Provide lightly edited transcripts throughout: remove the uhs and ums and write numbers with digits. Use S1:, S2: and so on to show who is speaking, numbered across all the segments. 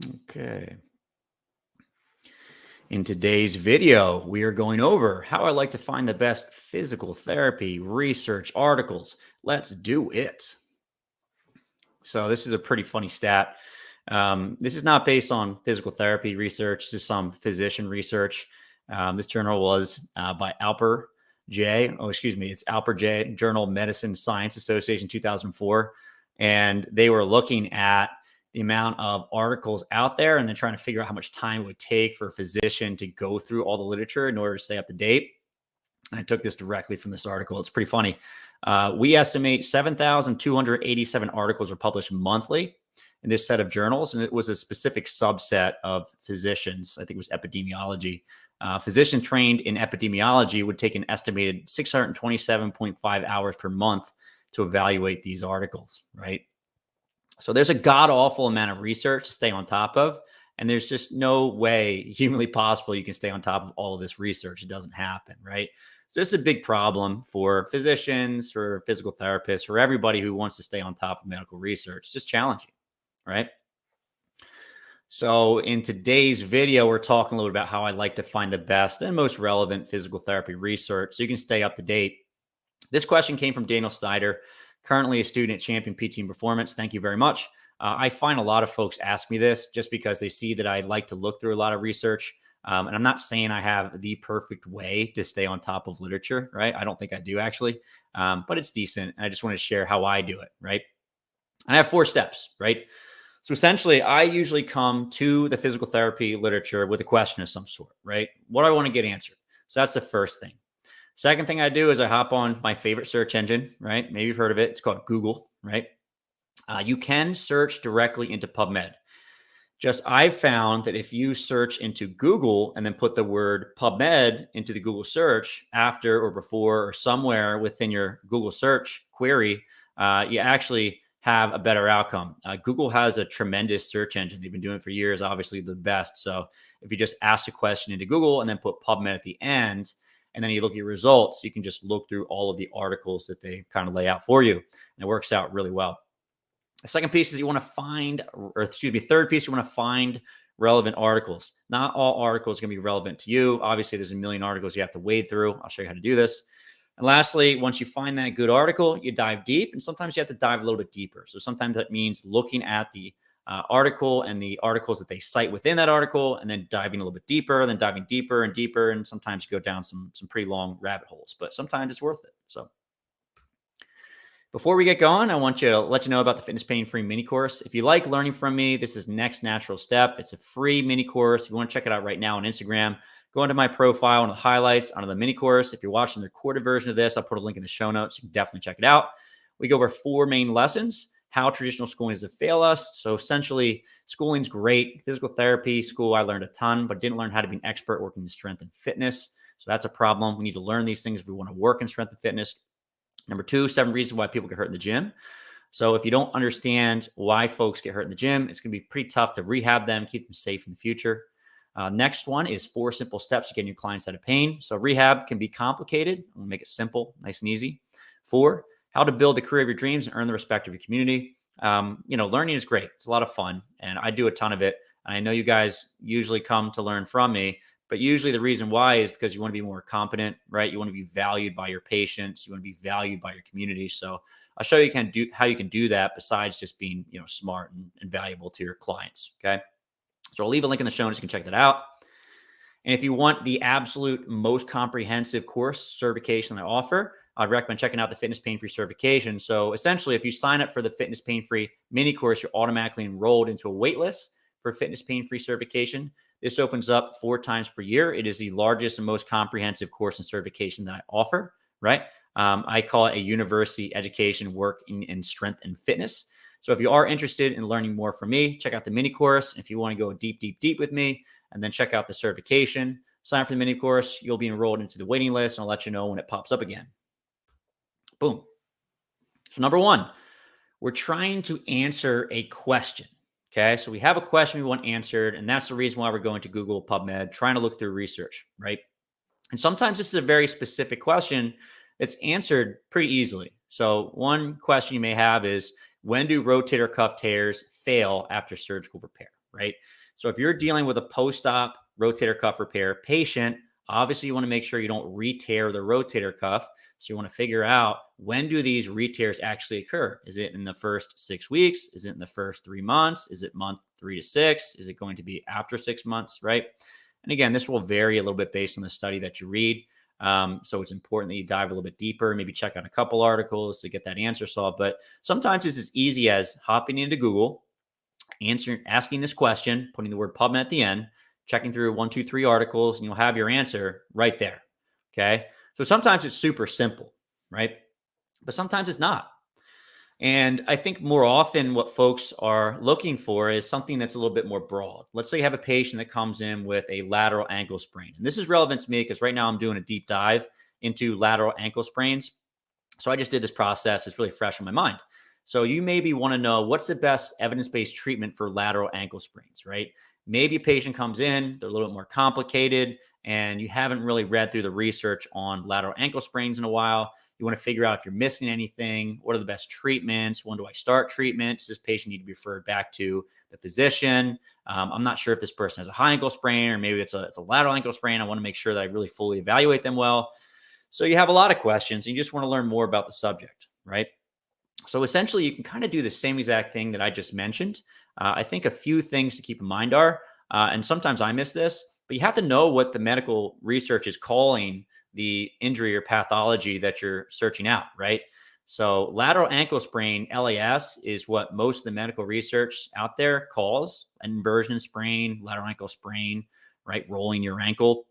S1: Okay. In today's video, we are going over how I like to find the best physical therapy research articles. Let's do it. So, this is a pretty funny stat. This is not based on physical therapy research. This is some physician research. This journal was by Alper J. Oh, excuse me. It's Alper J. Journal of Medicine Science Association 2004. And they were looking at the amount of articles out there and then trying to figure out how much time it would take for a physician to go through all the literature in order to stay up to date. And I took this directly from this article. It's pretty funny. We estimate 7,287 articles are published monthly in this set of journals, and it was a specific subset of physicians. I think it was epidemiology. Physician trained in epidemiology would take an estimated 627.5 hours per month to evaluate these articles, right? So there's a god awful amount of research to stay on top of, and there's just no way humanly possible you can stay on top of all of this research. It doesn't happen, right? So this is a big problem for physicians, for physical therapists, for everybody who wants to stay on top of medical research. It's just challenging, right? So in today's video, we're talking a little bit about how I like to find the best and most relevant physical therapy research so you can stay up to date. This question came from Daniel Snyder, currently a student at Champion PT and Performance. Thank you very much. I find a lot of folks ask me this just because they see that I like to look through a lot of research. And I'm not saying I have the perfect way to stay on top of literature, right? I don't think I do actually, but it's decent. And I just want to share how I do it, right? And I have 4 steps, right? So essentially, I usually come to the physical therapy literature with a question of some sort, right? What do I want to get answered? So that's the first thing. Second thing I do is I hop on my favorite search engine, right? Maybe you've heard of it. It's called Google, right? You can search directly into PubMed. Just I've found that if you search into Google and then put the word PubMed into the Google search after or before or somewhere within your Google search query, you actually have a better outcome. Google has a tremendous search engine. They've been doing it for years, obviously the best. So if you just ask a question into Google and then put PubMed at the end, and then you look at your results, you can just look through all of the articles that they kind of lay out for you. And it works out really well. The second piece is you want to find, or excuse me, third piece, you want to find relevant articles. Not all articles are going to be relevant to you. Obviously, there's a million articles you have to wade through. I'll show you how to do this. And lastly, once you find that good article, you dive deep. And sometimes you have to dive a little bit deeper. So sometimes that means looking at the article and the articles that they cite within that article, and then diving a little bit deeper, and then diving deeper and deeper. And sometimes you go down some pretty long rabbit holes, but sometimes it's worth it. So before we get going, I want to let you know about the Fitness Pain Free Mini Course. If you like learning from me, this is Next Natural Step. It's a free mini course. If you want to check it out right now on Instagram, go into my profile and the highlights under the mini course. If you're watching the recorded version of this, I'll put a link in the show notes. You can definitely check it out. We go over 4 main lessons: how traditional schooling is to fail us. So essentially, schooling's great. Physical therapy school, I learned a ton, but didn't learn how to be an expert working in strength and fitness. So that's a problem. We need to learn these things if we want to work in strength and fitness. Number 2, 7 reasons why people get hurt in the gym. So if you don't understand why folks get hurt in the gym, it's going to be pretty tough to rehab them, keep them safe in the future. Next one is 4 simple steps to getting your clients out of pain. So rehab can be complicated. We'll make it simple, nice and easy. 4, how to build the career of your dreams and earn the respect of your community. Learning is great. It's a lot of fun, and I do a ton of it. And I know you guys usually come to learn from me, but usually the reason why is because you want to be more competent, right? You want to be valued by your patients. You want to be valued by your community. So I'll show you how you can do that besides just being, smart and valuable to your clients. Okay. So I'll leave a link in the show notes. You can check that out. And if you want the absolute most comprehensive course certification I offer, I'd recommend checking out the Fitness Pain Free certification. So essentially, if you sign up for the Fitness Pain Free mini course, you're automatically enrolled into a wait list for Fitness Pain Free certification. This opens up 4 times per year. It is the largest and most comprehensive course and certification that I offer, right? I call it a university education work in strength and fitness. So if you are interested in learning more from me, check out the mini course. If you want to go deep, deep, deep with me, and then check out the certification, sign up for the mini course, you'll be enrolled into the waiting list, and I'll let you know when it pops up again. Boom. So number 1, we're trying to answer a question. Okay, so we have a question we want answered, and that's the reason why we're going to Google PubMed, trying to look through research, right? And sometimes this is a very specific question that's answered pretty easily. So one question you may have is, when do rotator cuff tears fail after surgical repair, right? So if you're dealing with a post-op rotator cuff repair patient, obviously you want to make sure you don't re-tear the rotator cuff. So you want to figure out, when do these re-tears actually occur? Is it in the first 6 weeks? Is it in the first 3 months? Is it month 3 to 6? Is it going to be after 6 months, right? And again, this will vary a little bit based on the study that you read. So it's important that you dive a little bit deeper, maybe check out a couple articles to get that answer solved. But sometimes it's as easy as hopping into Google, asking this question, putting the word PubMed at the end, checking through 1, 2, 3 articles, and you'll have your answer right there. Okay. So sometimes it's super simple, right? But sometimes it's not. And I think more often what folks are looking for is something that's a little bit more broad. Let's say you have a patient that comes in with a lateral ankle sprain. And this is relevant to me because right now I'm doing a deep dive into lateral ankle sprains. So I just did this process. It's really fresh in my mind. So you maybe want to know, what's the best evidence-based treatment for lateral ankle sprains, right? Maybe a patient comes in, they're a little bit more complicated, and you haven't really read through the research on lateral ankle sprains in a while. You want to figure out if you're missing anything. What are the best treatments? When do I start treatment? Does this patient need to be referred back to the physician? I'm not sure if this person has a high ankle sprain, or maybe it's a lateral ankle sprain. I want to make sure that I really fully evaluate them well. So you have a lot of questions, and you just want to learn more about the subject, right? So essentially, you can kind of do the same exact thing that I just mentioned. I think a few things to keep in mind are, and sometimes I miss this, but you have to know what the medical research is calling the injury or pathology that you're searching out, right? So lateral ankle sprain, LAS, is what most of the medical research out there calls an inversion sprain, lateral ankle sprain, right? Rolling your ankle.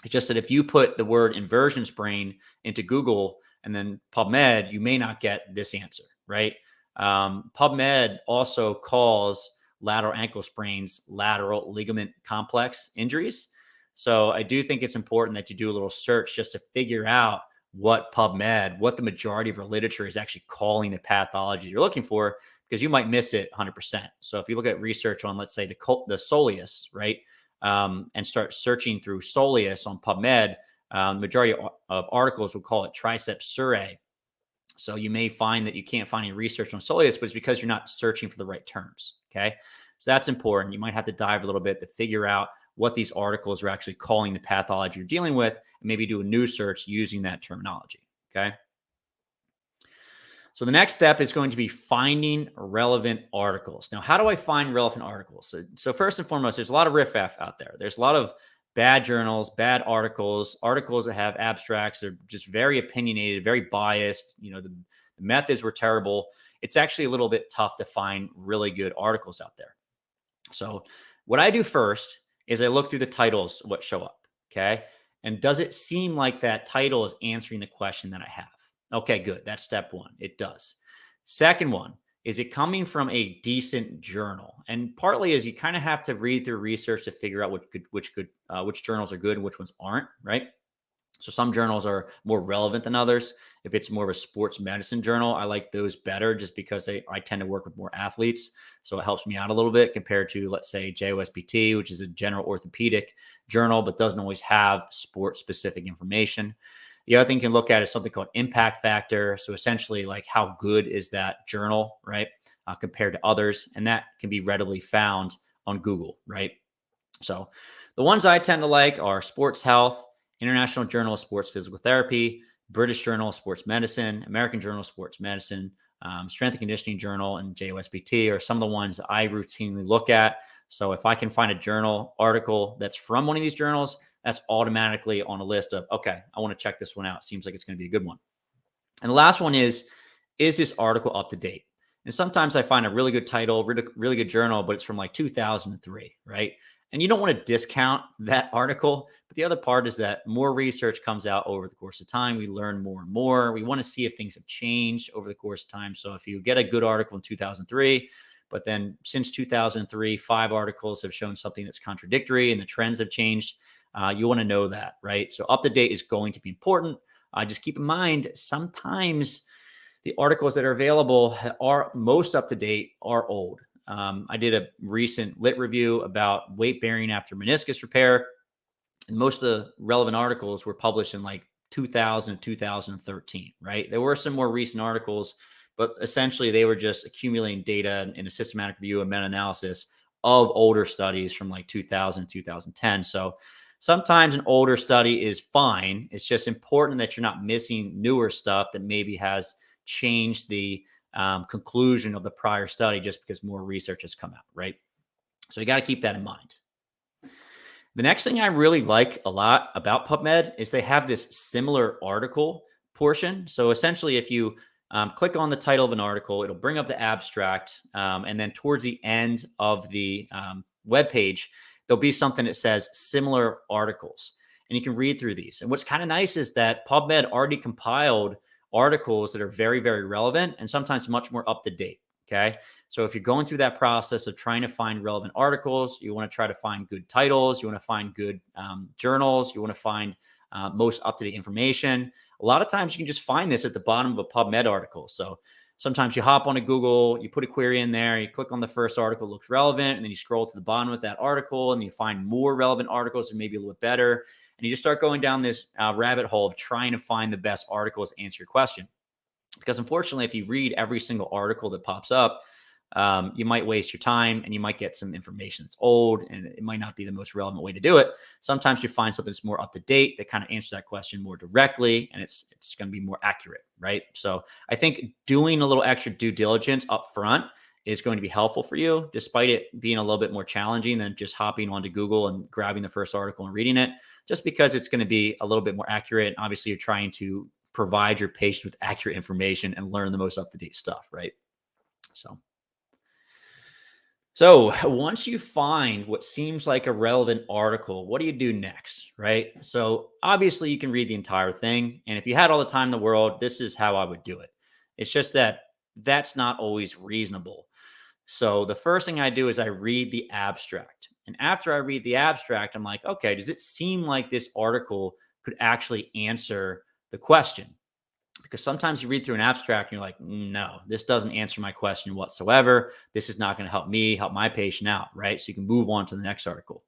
S1: It's just that if you put the word inversion sprain into Google and then PubMed, you may not get this answer, right? PubMed also calls lateral ankle sprains lateral ligament complex injuries. So I do think it's important that you do a little search just to figure out what PubMed, what the majority of our literature is actually calling the pathology you're looking for, because you might miss it 100%. So if you look at research on, let's say, the soleus, right, and start searching through soleus on PubMed, the majority of articles will call it triceps surae. So you may find that you can't find any research on soleus, but it's because you're not searching for the right terms. Okay. So that's important. You might have to dive a little bit to figure out what these articles are actually calling the pathology you're dealing with, and maybe do a new search using that terminology. Okay. So the next step is going to be finding relevant articles. Now, how do I find relevant articles? So first and foremost, there's a lot of riff-raff out there. There's a lot of bad journals, bad articles that have abstracts. They're just very opinionated, very biased. The methods were terrible. It's actually a little bit tough to find really good articles out there. So what I do first is I look through the titles of what show up. Okay. And does it seem like that title is answering the question that I have? Okay, good. That's step one. It does. Second one, is it coming from a decent journal? And partly is you kind of have to read through research to figure out which journals are good and which ones aren't, right? So some journals are more relevant than others. If it's more of a sports medicine journal, I like those better just because I tend to work with more athletes. So it helps me out a little bit compared to, let's say, JOSPT, which is a general orthopedic journal, but doesn't always have sport specific information. The other thing you can look at is something called impact factor. So essentially, like, how good is that journal, right, compared to others? And that can be readily found on Google, right? So the ones I tend to like are Sports Health, International Journal of Sports Physical Therapy, British Journal of Sports Medicine, American Journal of Sports Medicine, Strength and Conditioning Journal, and JOSPT are some of the ones that I routinely look at. So if I can find a journal article that's from one of these journals, that's automatically on a list of, okay, I want to check this one out. Seems like it's going to be a good one. And the last one is this article up to date? And sometimes I find a really good title, really good journal, but it's from like 2003, right? And you don't want to discount that article. But the other part is that more research comes out over the course of time. We learn more and more. We want to see if things have changed over the course of time. So if you get a good article in 2003, but then since 2003, 5 articles have shown something that's contradictory and the trends have changed, you want to know that, right? So up to date is going to be important. Just keep in mind, sometimes the articles that are available are most up to date are old. I did a recent lit review about weight bearing after meniscus repair, and most of the relevant articles were published in like 2000 and 2013, right? There were some more recent articles, but essentially they were just accumulating data in a systematic review and meta-analysis of older studies from like 2000, 2010. So sometimes an older study is fine. It's just important that you're not missing newer stuff that maybe has changed the conclusion of the prior study just because more research has come out, right? So you got to keep that in mind. The next thing I really like a lot about PubMed is they have this similar article portion. So essentially, if you click on the title of an article, it'll bring up the abstract. And then towards the end of the web page, there'll be something that says similar articles. And you can read through these. And what's kind of nice is that PubMed already compiled articles that are very, very relevant and sometimes much more up to date. Okay. So if you're going through that process of trying to find relevant articles, you want to try to find good titles, you want to find good journals, you want to find most up-to-date information. A lot of times you can just find this at the bottom of a PubMed article. So sometimes you hop onto Google, you put a query in there, you click on the first article, looks relevant, and then you scroll to the bottom of that article and you find more relevant articles that may be a little bit better. And you just start going down this rabbit hole of trying to find the best articles to answer your question. Because unfortunately, if you read every single article that pops up, you might waste your time and you might get some information that's old and it might not be the most relevant way to do it. Sometimes you find something that's more up to date that kind of answers that question more directly and it's going to be more accurate, right? So I think doing a little extra due diligence up front is going to be helpful for you, despite it being a little bit more challenging than just hopping onto Google and grabbing the first article and reading it, just because it's going to be a little bit more accurate. And obviously, you're trying to provide your patients with accurate information and learn the most up-to-date stuff, right? So once you find what seems like a relevant article, what do you do next, right? So obviously you can read the entire thing. And if you had all the time in the world, this is how I would do it. It's just that that's not always reasonable. So the first thing I do is I read the abstract. And after I read the abstract, I'm like, okay, does it seem like this article could actually answer the question? Because sometimes you read through an abstract and you're like, no, this doesn't answer my question whatsoever. This is not going to help me, help my patient out, right? So you can move on to the next article.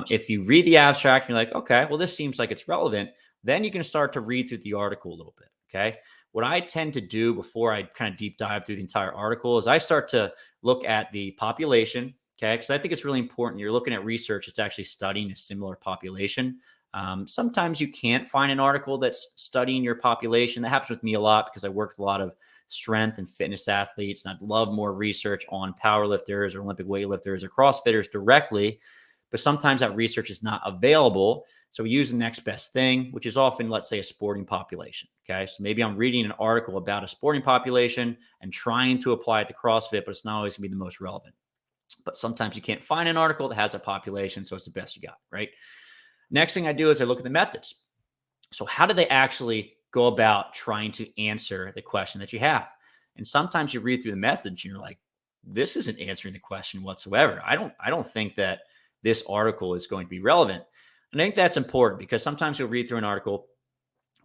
S1: If you read the abstract and you're like, okay, well, this seems like it's relevant, then you can start to read through the article a little bit, okay? What I tend to do before I kind of deep dive through the entire article is I start to look at the population, okay? Because I think it's really important. You're looking at research, it's actually studying a similar population. Sometimes you can't find an article that's studying your population. That happens with me a lot because I work with a lot of strength and fitness athletes, and I'd love more research on powerlifters or Olympic weightlifters or CrossFitters directly. But sometimes that research is not available. So we use the next best thing, which is often, let's say, a sporting population. Okay. So maybe I'm reading an article about a sporting population and trying to apply it to CrossFit, but it's not always going to be the most relevant. But sometimes you can't find an article that has a population. So it's the best you got, right? Next thing I do is I look at the methods. So how do they actually go about trying to answer the question that you have? And sometimes you read through the message and you're like, this isn't answering the question whatsoever. I don't think that this article is going to be relevant. And I think that's important because sometimes you'll read through an article,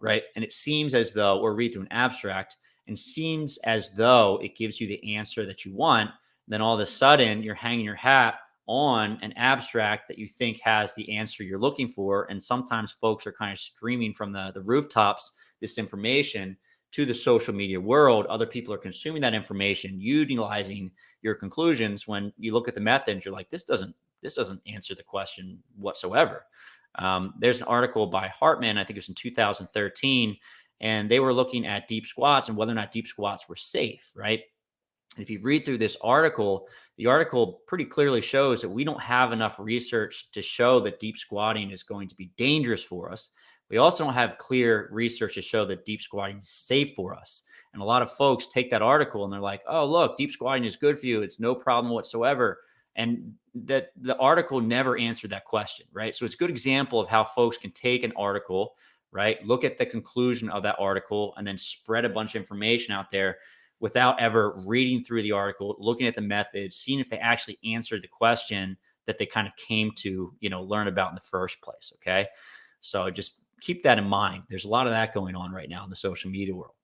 S1: right? And it seems as though, or read through an abstract and seems as though it gives you the answer that you want. Then all of a sudden you're hanging your hat on an abstract that you think has the answer you're looking for. And sometimes folks are kind of streaming from the rooftops this information to the social media world. Other people are consuming that information, utilizing your conclusions. When you look at the methods, you're like, this doesn't answer the question whatsoever. There's an article by Hartman, I think it was in 2013, and they were looking at deep squats and whether or not deep squats were safe, right? If you read through this article, the article pretty clearly shows that we don't have enough research to show that deep squatting is going to be dangerous for us. We also don't have clear research to show that deep squatting is safe for us. And a lot of folks take that article and they're like, oh, look, deep squatting is good for you. It's no problem whatsoever. And that the article never answered that question, right? So it's a good example of how folks can take an article, right? Look at the conclusion of that article and then spread a bunch of information out there without ever reading through the article, looking at the methods, seeing if they actually answered the question that they kind of came to, learn about in the first place. Okay. So just keep that in mind. There's a lot of that going on right now in the social media world.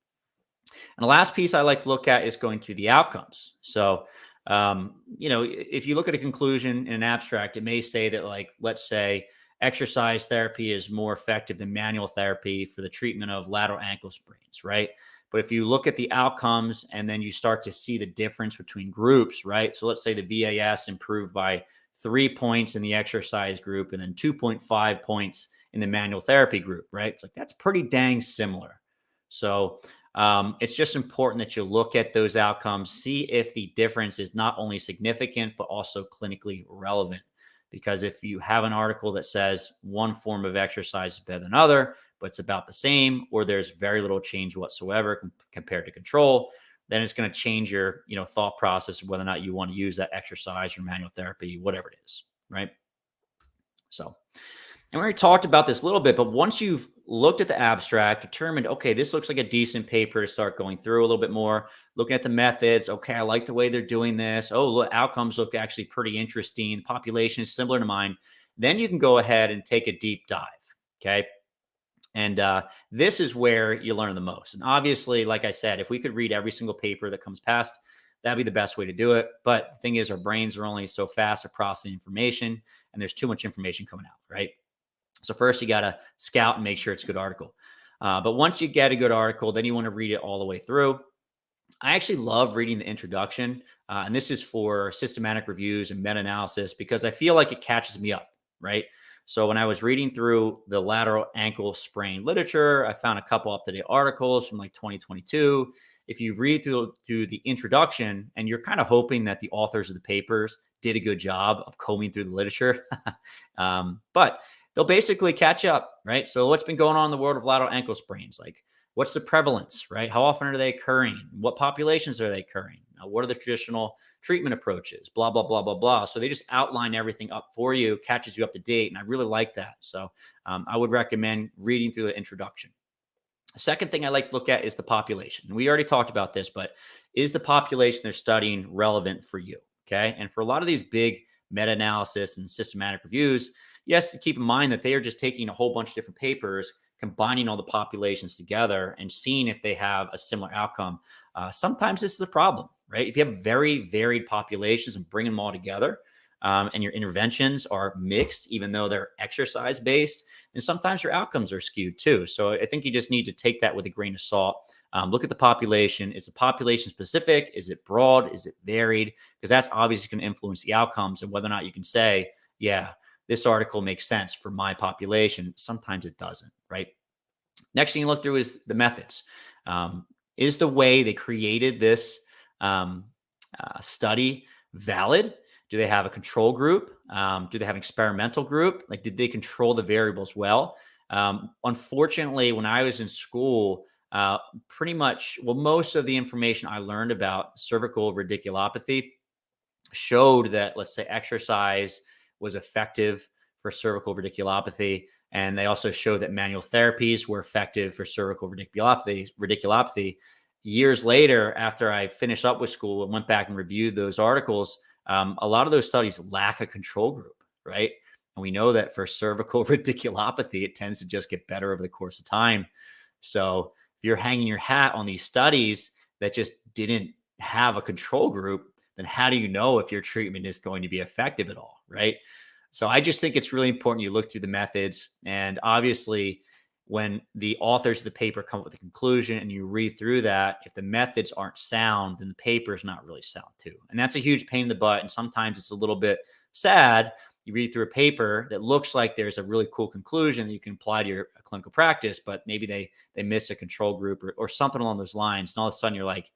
S1: And the last piece I like to look at is going through the outcomes. So, if you look at a conclusion in an abstract, it may say that, like, let's say exercise therapy is more effective than manual therapy for the treatment of lateral ankle sprains, right? But if you look at the outcomes and then you start to see the difference between groups, right? So let's say the VAS improved by 3 points in the exercise group and then 2.5 points in the manual therapy group, right? It's like, that's pretty dang similar. So it's just important that you look at those outcomes, see if the difference is not only significant, but also clinically relevant. Because if you have an article that says one form of exercise is better than other, but it's about the same, or there's very little change whatsoever compared to control, then it's going to change your, thought process of whether or not you want to use that exercise or manual therapy, whatever it is, right? So, and we already talked about this a little bit, but once you've looked at the abstract, determined, okay, this looks like a decent paper to start going through a little bit more, looking at the methods. Okay, I like the way they're doing this. Oh, look, outcomes look actually pretty interesting. The population is similar to mine. Then you can go ahead and take a deep dive. Okay. And this is where you learn the most. And obviously, like I said, if we could read every single paper that comes past, that'd be the best way to do it. But the thing is, our brains are only so fast at processing information, and there's too much information coming out, right? So first, you got to scout and make sure it's a good article. But once you get a good article, then you want to read it all the way through. I actually love reading the introduction, and this is for systematic reviews and meta-analysis because I feel like it catches me up, right? So when I was reading through the lateral ankle sprain literature, I found a couple up-to-date articles from like 2022. If you read through the introduction and you're kind of hoping that the authors of the papers did a good job of combing through the literature, but they'll basically catch up, right? So what's been going on in the world of lateral ankle sprains? Like, what's the prevalence, right? How often are they occurring? What populations are they occurring? What are the traditional treatment approaches? Blah, blah, blah, blah, blah. So they just outline everything up for you, catches you up to date. And I really like that. So I would recommend reading through the introduction. The second thing I like to look at is the population. We already talked about this, but is the population they're studying relevant for you? Okay. And for a lot of these big meta-analysis and systematic reviews, yes, keep in mind that they are just taking a whole bunch of different papers, combining all the populations together and seeing if they have a similar outcome. Sometimes this is a problem, right? If you have very varied populations and bring them all together, and your interventions are mixed, even though they're exercise based, and sometimes your outcomes are skewed too. So I think you just need to take that with a grain of salt. Look at the population. Is the population specific? Is it broad? Is it varied? Because that's obviously going to influence the outcomes and whether or not you can say, yeah, this article makes sense for my population. Sometimes it doesn't, right? Next thing you look through is the methods. Is the way they created this study valid? Do they have a control group? Do they have an experimental group? Like, did they control the variables well? Unfortunately, when I was in school, most of the information I learned about cervical radiculopathy showed that, let's say, exercise was effective for cervical radiculopathy. And they also showed that manual therapies were effective for cervical radiculopathy. Years later, after I finished up with school and went back and reviewed those articles, a lot of those studies lack a control group, right? And we know that for cervical radiculopathy, it tends to just get better over the course of time. So if you're hanging your hat on these studies that just didn't have a control group, then how do you know if your treatment is going to be effective at all, right? So I just think it's really important you look through the methods. And obviously, when the authors of the paper come up with a conclusion and you read through that, if the methods aren't sound, then the paper is not really sound too. And that's a huge pain in the butt. And sometimes it's a little bit sad. You read through a paper that looks like there's a really cool conclusion that you can apply to your clinical practice, but maybe they missed a control group or something along those lines. And all of a sudden you're like,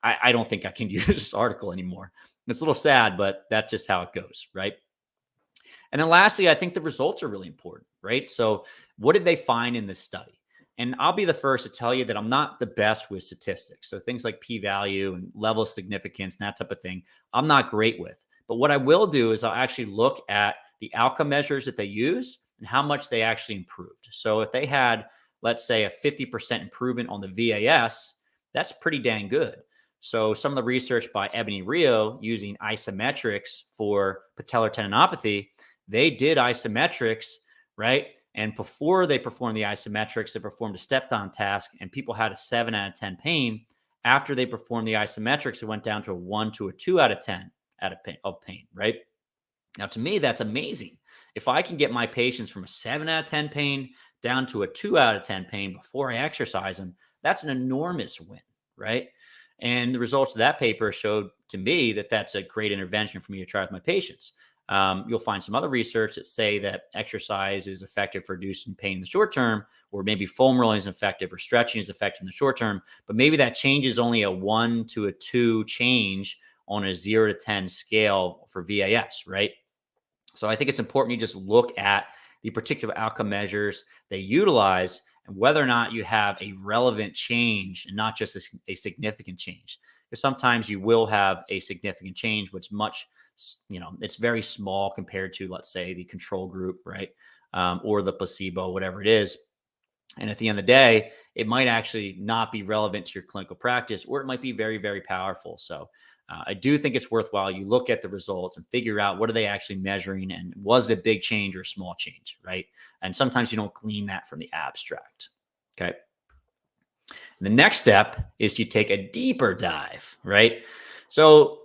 S1: I don't think I can use this article anymore. It's a little sad, but that's just how it goes, right? And then lastly, I think the results are really important, right? So what did they find in this study? And I'll be the first to tell you that I'm not the best with statistics. So things like p-value and level of significance and that type of thing, I'm not great with. But what I will do is I'll actually look at the outcome measures that they use and how much they actually improved. So if they had, let's say, a 50% improvement on the VAS, that's pretty dang good. So some of the research by Ebony Rio using isometrics for patellar tendinopathy, they did isometrics, right? And before they performed the isometrics, they performed a step-down task, and people had a 7 out of 10 pain. After they performed the isometrics, it went down to a 1 to a 2 out of 10 of pain, right? Now, to me, that's amazing. If I can get my patients from a 7 out of 10 pain down to a 2 out of 10 pain before I exercise them, That's an enormous win, right? And the results of that paper showed to me that that's a great intervention for me to try with my patients. You'll find some other research that say that exercise is effective for reducing pain in the short term, or maybe foam rolling is effective, or stretching is effective in the short term. But maybe that change is only a 1 to a 2 change on a 0 to 10 scale for VAS, right? So I think it's important you just look at the particular outcome measures they utilize and whether or not you have a relevant change and not just a significant change. Because sometimes you will have a significant change, which much, it's very small compared to, let's say, the control group, right? Or the placebo, whatever it is. And at the end of the day, it might actually not be relevant to your clinical practice, or it might be very, very powerful. So I do think it's worthwhile you look at the results and figure out what are they actually measuring, and was it a big change or a small change, right? And sometimes you don't glean that from the abstract. Okay. The next step is to take a deeper dive, right? So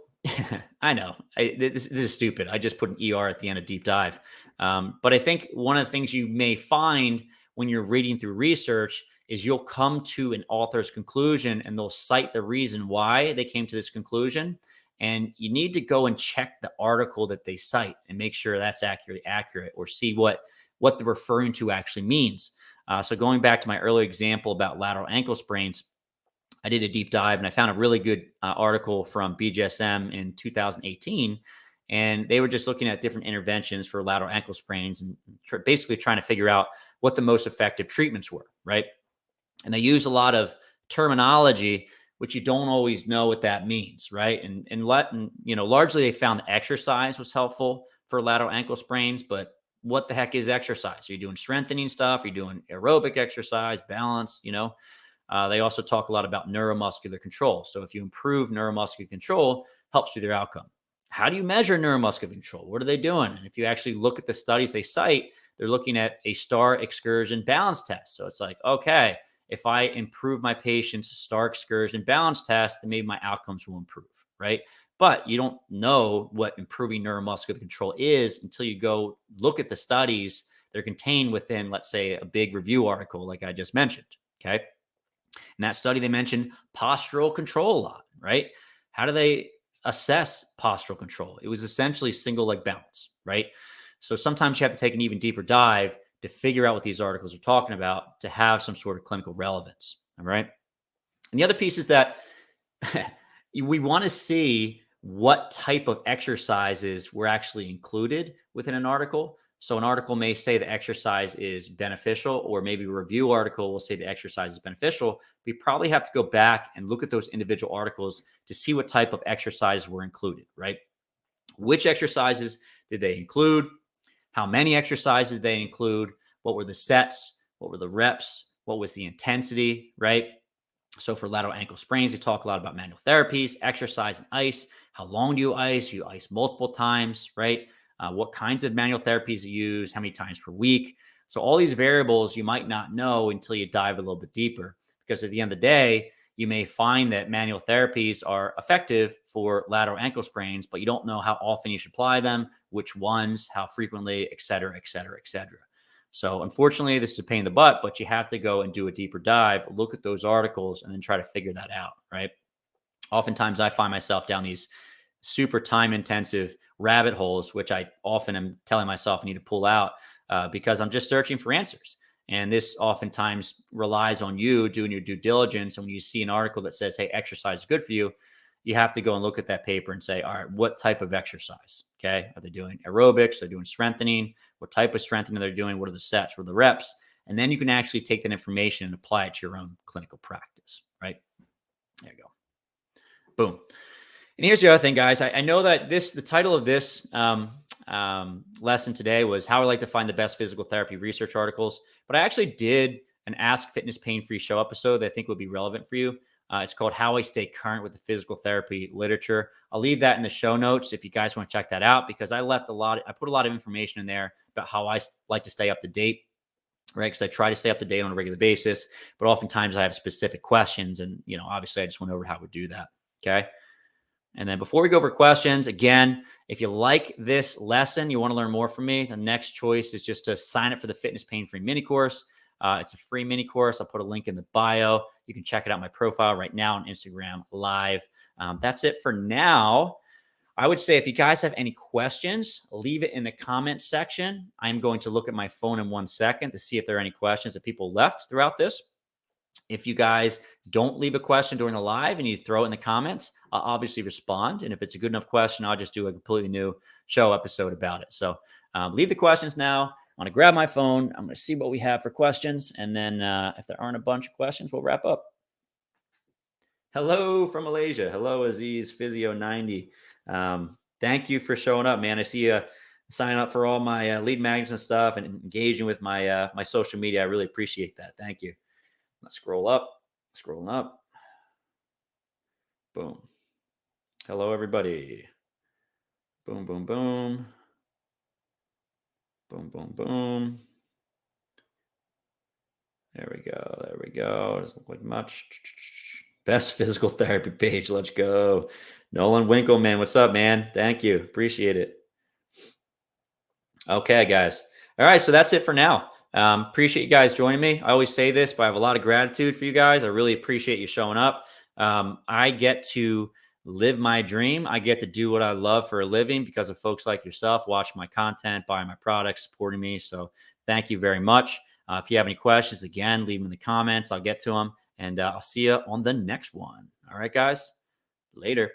S1: I know this is stupid. I just put an ER at the end of deep dive. But I think one of the things you may find when you're reading through research is you'll come to an author's conclusion and they'll cite the reason why they came to this conclusion. And you need to go and check the article that they cite and make sure that's accurate, or see what they're referring to actually means. So going back to my earlier example about lateral ankle sprains, I did a deep dive and I found a really good article from BJSM in 2018. And they were just looking at different interventions for lateral ankle sprains and basically trying to figure out what the most effective treatments were, right? And they use a lot of terminology, which you don't always know what that means, right? And largely they found that exercise was helpful for lateral ankle sprains, but what the heck is exercise? Are you doing strengthening stuff? Are you doing aerobic exercise, balance? They also talk a lot about neuromuscular control. So if you improve neuromuscular control, helps with your outcome. How do you measure neuromuscular control? What are they doing? And if you actually look at the studies they cite, they're looking at a STAR excursion balance test. So it's like, okay, if I improve my patient's STAR excursion balance test, then maybe my outcomes will improve, right? But you don't know what improving neuromuscular control is until you go look at the studies that are contained within, let's say, a big review article like I just mentioned, okay? In that study, they mentioned postural control a lot, right? How do they assess postural control? It was essentially single leg balance, right? So sometimes you have to take an even deeper dive to figure out what these articles are talking about to have some sort of clinical relevance, all right? And the other piece is that we want to see what type of exercises were actually included within an article. So an article may say the exercise is beneficial, or maybe a review article will say the exercise is beneficial. We probably have to go back and look at those individual articles to see what type of exercises were included, right? Which exercises did they include? How many exercises did they include? What were the sets? What were the reps? What was the intensity, right? So for lateral ankle sprains, they talk a lot about manual therapies, exercise and ice. How long do you ice? You ice multiple times, right? What kinds of manual therapies you use? How many times per week? So all these variables you might not know until you dive a little bit deeper, because at the end of the day, you may find that manual therapies are effective for lateral ankle sprains, but you don't know how often you should apply them, which ones, how frequently, et cetera, et cetera, et cetera. So unfortunately, this is a pain in the butt, but you have to go and do a deeper dive, look at those articles, and then try to figure that out, right? Oftentimes, I find myself down these super time-intensive rabbit holes, which I often am telling myself I need to pull out because I'm just searching for answers. And this oftentimes relies on you doing your due diligence. And when you see an article that says, hey, exercise is good for you, you have to go and look at that paper and say, all right, what type of exercise? Okay. Are they doing aerobics? Are they doing strengthening? What type of strengthening they're doing? What are the sets? What are the reps? And then you can actually take that information and apply it to your own clinical practice, right? There you go. Boom. And here's the other thing, guys. I know that the title of this lesson today was how I like to find the best physical therapy research articles, but I actually did an Ask Fitness Pain-Free Show episode that I think would be relevant for you. It's called How I Stay Current with the Physical Therapy Literature. I'll leave that in the show notes if you guys want to check that out, because I put a lot of information in there about how I like to stay up to date, right? Because I try to stay up to date on a regular basis, but oftentimes I have specific questions, and obviously I just went over how we do that. Okay. And then before we go over questions, again, if you like this lesson, you want to learn more from me, the next choice is just to sign up for the Fitness Pain Free Mini Course. It's a free mini course. I'll put a link in the bio. You can check it out my profile right now on Instagram Live. That's it for now. I would say if you guys have any questions, leave it in the comment section. I'm going to look at my phone in 1 second to see if there are any questions that people left throughout this. If you guys don't leave a question during the live and you throw it in the comments, I'll obviously respond. And if it's a good enough question, I'll just do a completely new show episode about it. So leave the questions now. I'm going to grab my phone. I'm going to see what we have for questions. And then if there aren't a bunch of questions, we'll wrap up. Hello from Malaysia. Hello, Aziz Physio90. Thank you for showing up, man. I see you sign up for all my lead magnets and stuff and engaging with my my social media. I really appreciate that. Thank you. Let's scroll up, scrolling up. Boom. Hello, everybody. Boom, boom, boom. Boom, boom, boom. There we go. There we go. Doesn't look like much. Best physical therapy page. Let's go. Nolan Winkleman. What's up, man? Thank you. Appreciate it. Okay, guys. All right. So that's it for now. Appreciate you guys joining me. I always say this, but I have a lot of gratitude for you guys. I really appreciate you showing up. I get to live my dream. I get to do what I love for a living because of folks like yourself, watch my content, buy my products, supporting me. So thank you very much. If you have any questions, again, leave them in the comments. I'll get to them, and I'll see you on the next one. All right, guys. Later.